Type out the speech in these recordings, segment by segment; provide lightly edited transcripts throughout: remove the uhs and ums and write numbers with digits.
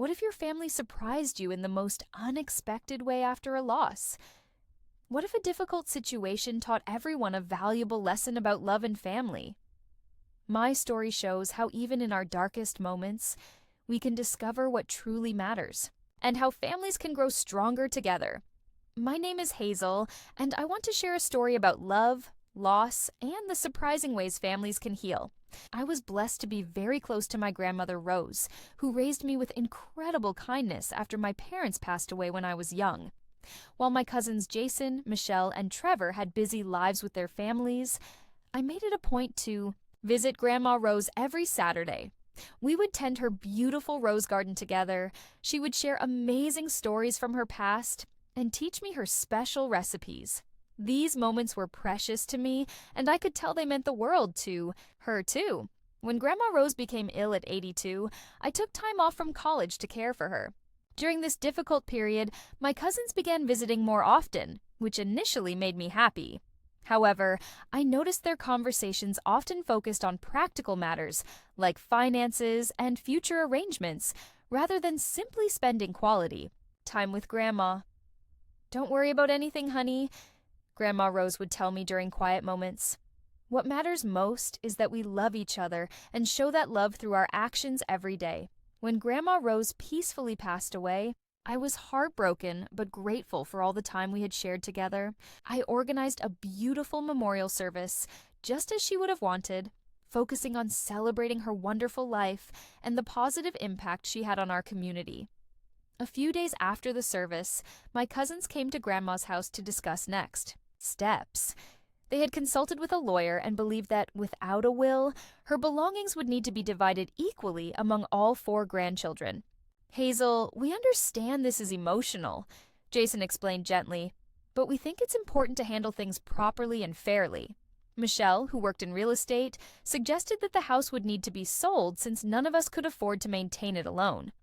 What if your family surprised you in the most unexpected way after a loss? What if a difficult situation taught everyone a valuable lesson about love and family? My story shows how even in our darkest moments, we can discover what truly matters, and how families can grow stronger together. My name is Hazel, and I want to share a story about love, loss, and the surprising ways families can heal. I was blessed to be very close to my grandmother Rose, who raised me with incredible kindness after my parents passed away when I was young. While my cousins Jason, Michelle, and Trevor had busy lives with their families, I made it a point to visit Grandma Rose every Saturday. We would tend her beautiful rose garden together. She would share amazing stories from her past and teach me her special recipes. These moments were precious to me, and I could tell they meant the world to her, too. When Grandma Rose became ill at 82, I took time off from college to care for her. During this difficult period, my cousins began visiting more often, which initially made me happy. However, I noticed their conversations often focused on practical matters like finances and future arrangements, rather than simply spending quality time with Grandma. "Don't worry about anything, honey," Grandma Rose would tell me during quiet moments. "What matters most is that we love each other and show that love through our actions every day." When Grandma Rose peacefully passed away, I was heartbroken but grateful for all the time we had shared together. I organized a beautiful memorial service, just as she would have wanted, focusing on celebrating her wonderful life and the positive impact she had on our community. A few days after the service, my cousins came to Grandma's house to discuss next steps. They had consulted with a lawyer and believed that without a will, her belongings would need to be divided equally among all 4 grandchildren. "Hazel, we understand this is emotional," Jason explained gently, "but we think it's important to handle things properly and fairly." Michelle, who worked in real estate, suggested that the house would need to be sold since none of us could afford to maintain it alone.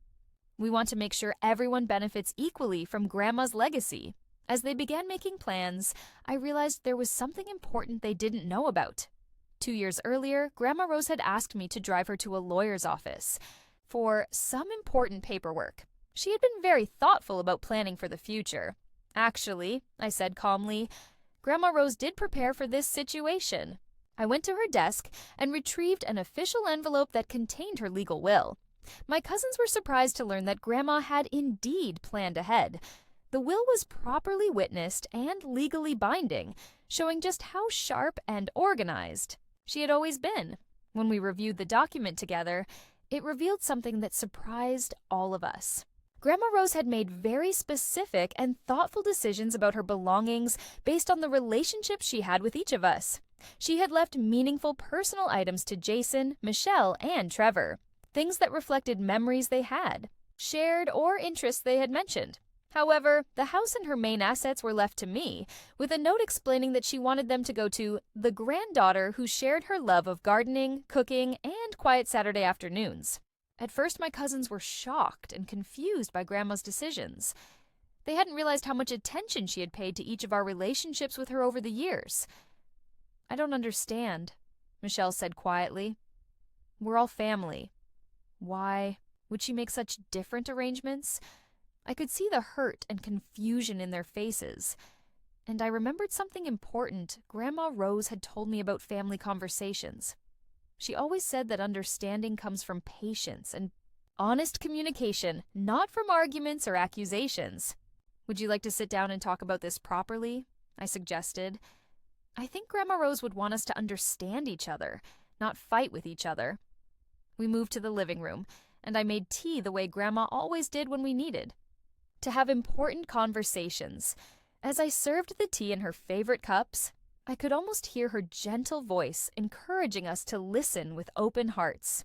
"We want to make sure everyone benefits equally from Grandma's legacy." As they began making plans, I realized there was something important they didn't know about. 2 years earlier, Grandma Rose had asked me to drive her to a lawyer's office for some important paperwork. She had been very thoughtful about planning for the future. "Actually," I said calmly, "Grandma Rose did prepare for this situation." I went to her desk and retrieved an official envelope that contained her legal will. My cousins were surprised to learn that Grandma had indeed planned ahead. The will was properly witnessed and legally binding, showing just how sharp and organized she had always been. When we reviewed the document together, it revealed something that surprised all of us. Grandma Rose had made very specific and thoughtful decisions about her belongings based on the relationship she had with each of us. She had left meaningful personal items to Jason, Michelle, and Trevor, things that reflected memories they had, shared, or interests they had mentioned. However, the house and her main assets were left to me, with a note explaining that she wanted them to go to the granddaughter who shared her love of gardening, cooking, and quiet Saturday afternoons. At first, my cousins were shocked and confused by Grandma's decisions. They hadn't realized how much attention she had paid to each of our relationships with her over the years. "I don't understand," Michelle said quietly. "We're all family. Why would she make such different arrangements?" I could see the hurt and confusion in their faces, and I remembered something important Grandma Rose had told me about family conversations. She always said that understanding comes from patience and honest communication, not from arguments or accusations. "Would you like to sit down and talk about this properly?" I suggested. "I think Grandma Rose would want us to understand each other, not fight with each other." We moved to the living room, and I made tea the way Grandma always did when we needed to have important conversations. As I served the tea in her favorite cups, I could almost hear her gentle voice encouraging us to listen with open hearts.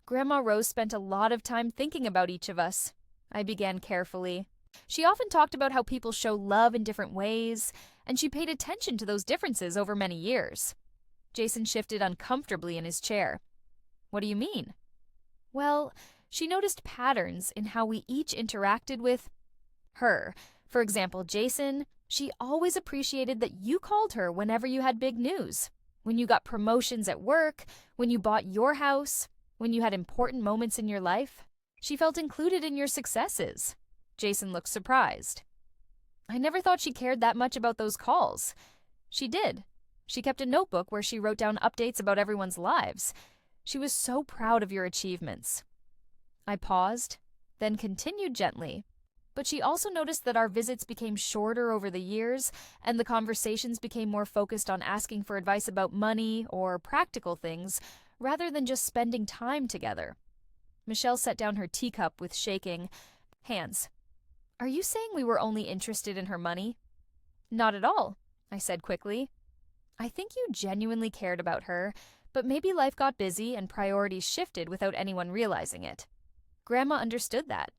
"Grandma Rose spent a lot of time thinking about each of us," I began carefully. "She often talked about how people show love in different ways, and she paid attention to those differences over many years." Jason shifted uncomfortably in his chair. "What do you mean?" "Well, she noticed patterns in how we each interacted with her. For example, Jason, she always appreciated that you called her whenever you had big news. When you got promotions at work, when you bought your house, when you had important moments in your life. She felt included in your successes. Jason looked surprised. I never thought she cared that much about those calls. She did. She kept a notebook where she wrote down updates about everyone's lives. She was so proud of your achievements. I paused, then continued gently. But she also noticed that our visits became shorter over the years, and the conversations became more focused on asking for advice about money or practical things, rather than just spending time together. Michelle set down her teacup with shaking hands. Are you saying we were only interested in her money? Not at all, I said quickly. I think you genuinely cared about her, but maybe life got busy and priorities shifted without anyone realizing it. Grandma understood that.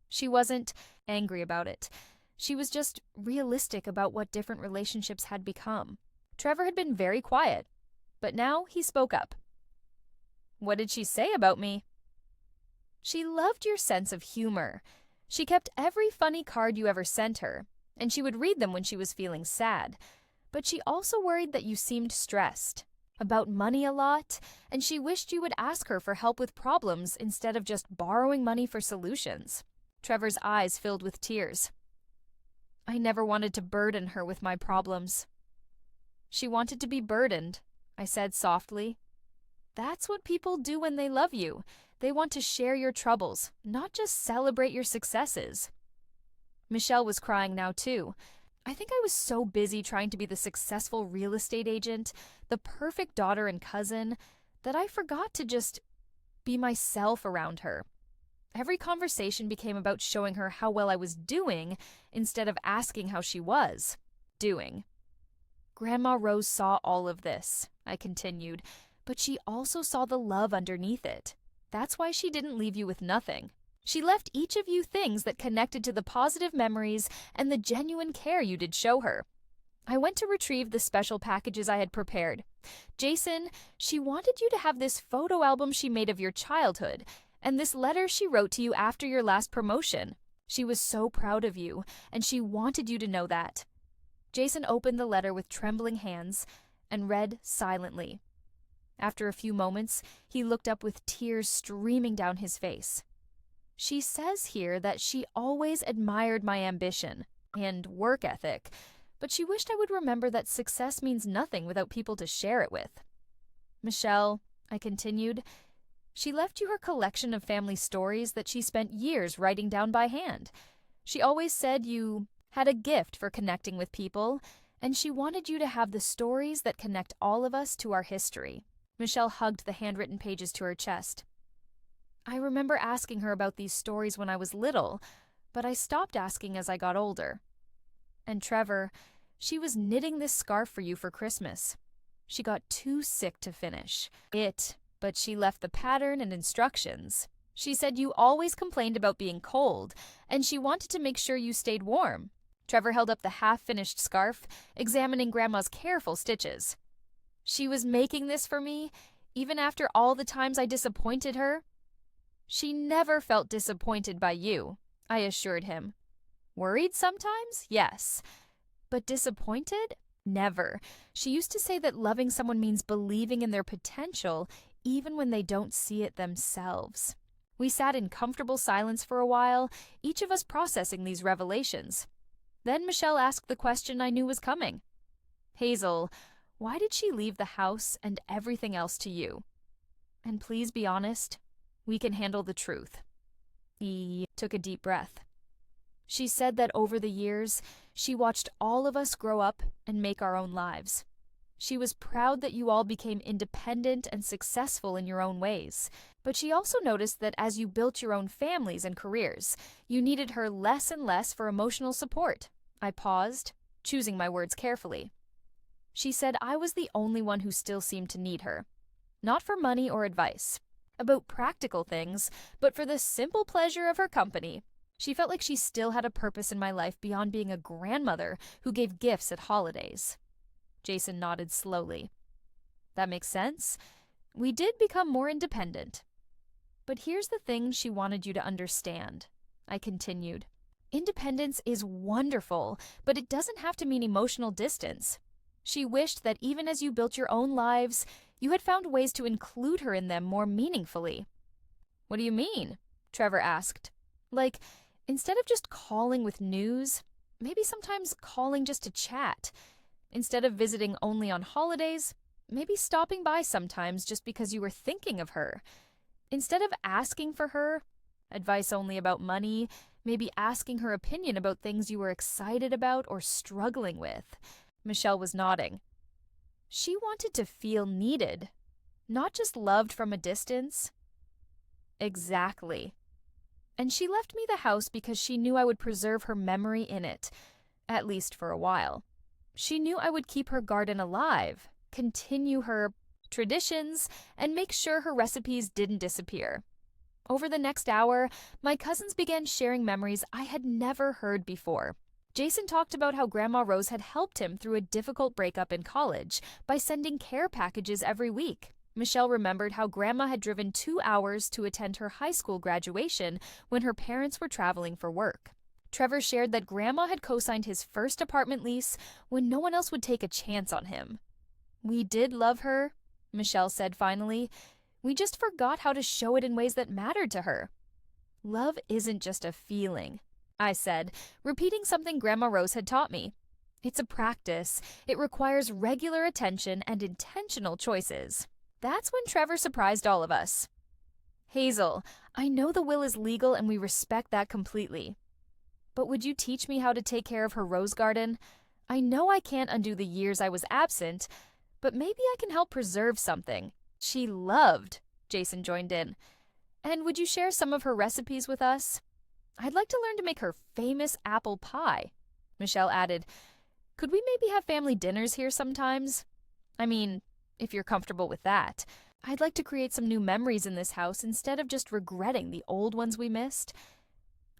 She wasn't angry about it. She was just realistic about what different relationships had become. Trevor had been very quiet, but now he spoke up. What did she say about me? She loved your sense of humor. She kept every funny card you ever sent her, and she would read them when she was feeling sad. But she also worried that you seemed stressed, about money a lot, and she wished you would ask her for help with problems instead of just borrowing money for solutions. Trevor's eyes filled with tears. I never wanted to burden her with my problems. She wanted to be burdened, I said softly. That's what people do when they love you. They want to share your troubles, not just celebrate your successes. Michelle was crying now too. I think I was so busy trying to be the successful real estate agent, the perfect daughter and cousin, that I forgot to just be myself around her. Every conversation became about showing her how well I was doing instead of asking how she was doing. Grandma Rose saw all of this, I continued, but she also saw the love underneath it. That's why she didn't leave you with nothing. She left each of you things that connected to the positive memories and the genuine care you did show her. I went to retrieve the special packages I had prepared. Jason, she wanted you to have this photo album she made of your childhood, and this letter she wrote to you after your last promotion. She was so proud of you, and she wanted you to know that. Jason opened the letter with trembling hands and read silently. After a few moments, he looked up with tears streaming down his face. She says here that she always admired my ambition and work ethic, but she wished I would remember that success means nothing without people to share it with. Michelle, I continued, she left you her collection of family stories that she spent years writing down by hand. She always said you had a gift for connecting with people, and she wanted you to have the stories that connect all of us to our history. Michelle hugged the handwritten pages to her chest. I remember asking her about these stories when I was little, but I stopped asking as I got older. And Trevor, she was knitting this scarf for you for Christmas. She got too sick to finish it, but she left the pattern and instructions. She said you always complained about being cold, and she wanted to make sure you stayed warm. Trevor held up the half-finished scarf, examining Grandma's careful stitches. She was making this for me, even after all the times I disappointed her. She never felt disappointed by you, I assured him. Worried sometimes? Yes. But disappointed? Never. She used to say that loving someone means believing in their potential, even when they don't see it themselves. We sat in comfortable silence for a while, each of us processing these revelations. Then Michelle asked the question I knew was coming. Hazel, why did she leave the house and everything else to you? And please be honest, we can handle the truth. He took a deep breath. She said that over the years, she watched all of us grow up and make our own lives. She was proud that you all became independent and successful in your own ways. But she also noticed that as you built your own families and careers, you needed her less and less for emotional support. I paused, choosing my words carefully. She said I was the only one who still seemed to need her. Not for money or advice, about practical things, but for the simple pleasure of her company. She felt like she still had a purpose in my life beyond being a grandmother who gave gifts at holidays. Jason nodded slowly. That makes sense. We did become more independent. But here's the thing she wanted you to understand, I continued. Independence is wonderful, but it doesn't have to mean emotional distance. She wished that even as you built your own lives, you had found ways to include her in them more meaningfully. What do you mean? Trevor asked. Like, instead of just calling with news, maybe sometimes calling just to chat. Instead of visiting only on holidays, maybe stopping by sometimes just because you were thinking of her. Instead of asking for her, advice only about money, maybe asking her opinion about things you were excited about or struggling with. Michelle was nodding. She wanted to feel needed, not just loved from a distance. Exactly. And she left me the house because she knew I would preserve her memory in it, at least for a while. She knew I would keep her garden alive, continue her traditions, and make sure her recipes didn't disappear. Over the next hour, my cousins began sharing memories I had never heard before. Jason talked about how Grandma Rose had helped him through a difficult breakup in college by sending care packages every week. Michelle remembered how Grandma had driven 2 hours to attend her high school graduation when her parents were traveling for work. Trevor shared that Grandma had co-signed his first apartment lease when no one else would take a chance on him. We did love her, Michelle said finally. We just forgot how to show it in ways that mattered to her. Love isn't just a feeling, I said, repeating something Grandma Rose had taught me. It's a practice. It requires regular attention and intentional choices. That's when Trevor surprised all of us. Hazel, I know the will is legal and we respect that completely. But would you teach me how to take care of her rose garden? I know I can't undo the years I was absent, but maybe I can help preserve something she loved, Jason joined in. And would you share some of her recipes with us? I'd like to learn to make her famous apple pie, Michelle added. Could we maybe have family dinners here sometimes? I mean, if you're comfortable with that. I'd like to create some new memories in this house instead of just regretting the old ones we missed.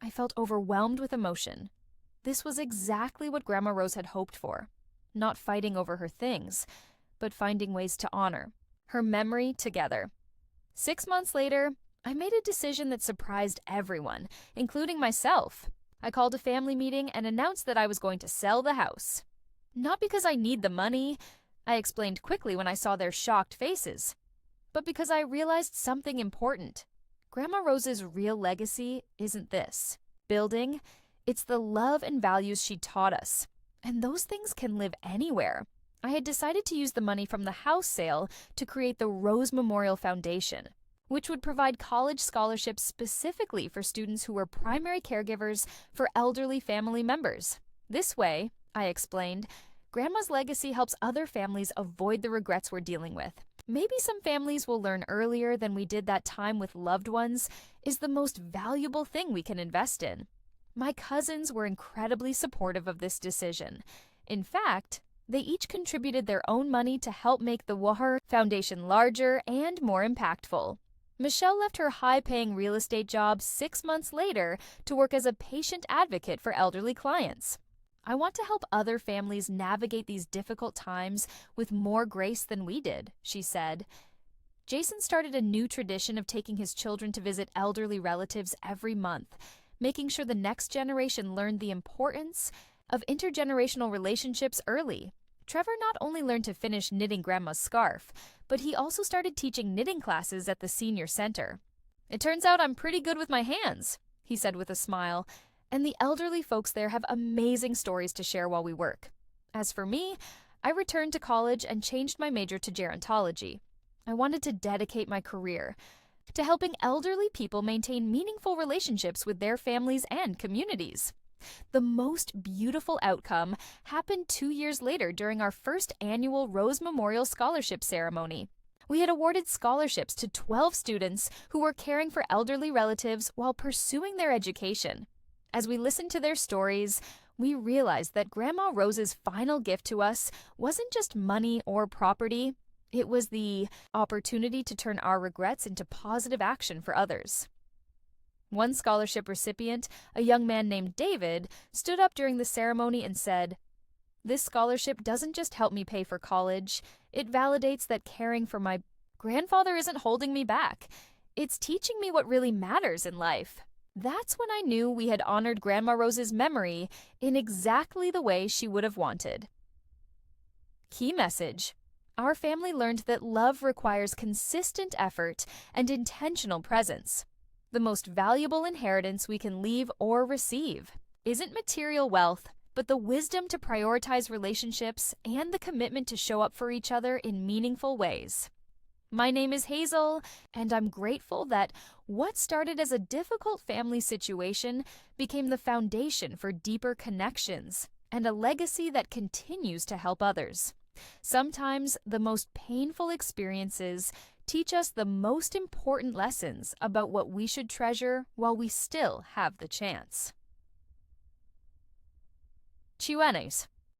I felt overwhelmed with emotion. This was exactly what Grandma Rose had hoped for. Not fighting over her things, but finding ways to honor her memory together. 6 months later, I made a decision that surprised everyone, including myself. I called a family meeting and announced that I was going to sell the house. Not because I need the money, I explained quickly when I saw their shocked faces, but because I realized something important. Grandma Rose's real legacy isn't this building, it's the love and values she taught us. And those things can live anywhere. I had decided to use the money from the house sale to create the Rose Memorial Foundation, which would provide college scholarships specifically for students who were primary caregivers for elderly family members. This way, I explained, Grandma's legacy helps other families avoid the regrets we're dealing with. Maybe some families will learn earlier than we did that time with loved ones is the most valuable thing we can invest in. My cousins were incredibly supportive of this decision. In fact, they each contributed their own money to help make the Wahar Foundation larger and more impactful. Michelle left her high-paying real estate job 6 months later to work as a patient advocate for elderly clients. I want to help other families navigate these difficult times with more grace than we did, she said. Jason started a new tradition of taking his children to visit elderly relatives every month, making sure the next generation learned the importance of intergenerational relationships early. Trevor not only learned to finish knitting Grandma's scarf, but he also started teaching knitting classes at the senior center. It turns out I'm pretty good with my hands, he said with a smile, and the elderly folks there have amazing stories to share while we work. As for me, I returned to college and changed my major to gerontology. I wanted to dedicate my career to helping elderly people maintain meaningful relationships with their families and communities. The most beautiful outcome happened 2 years later during our first annual Rose Memorial Scholarship Ceremony. We had awarded scholarships to 12 students who were caring for elderly relatives while pursuing their education. As we listened to their stories, we realized that Grandma Rose's final gift to us wasn't just money or property. It was the opportunity to turn our regrets into positive action for others. One scholarship recipient, a young man named David, stood up during the ceremony and said, "This scholarship doesn't just help me pay for college. It validates that caring for my grandfather isn't holding me back. It's teaching me what really matters in life." That's when I knew we had honored Grandma Rose's memory in exactly the way she would have wanted. Key message. Our family learned that love requires consistent effort and intentional presence. The most valuable inheritance we can leave or receive isn't material wealth, but the wisdom to prioritize relationships and the commitment to show up for each other in meaningful ways. My name is Hazel, and I'm grateful that what started as a difficult family situation became the foundation for deeper connections and a legacy that continues to help others. Sometimes the most painful experiences teach us the most important lessons about what we should treasure while we still have the chance. Chiwenes.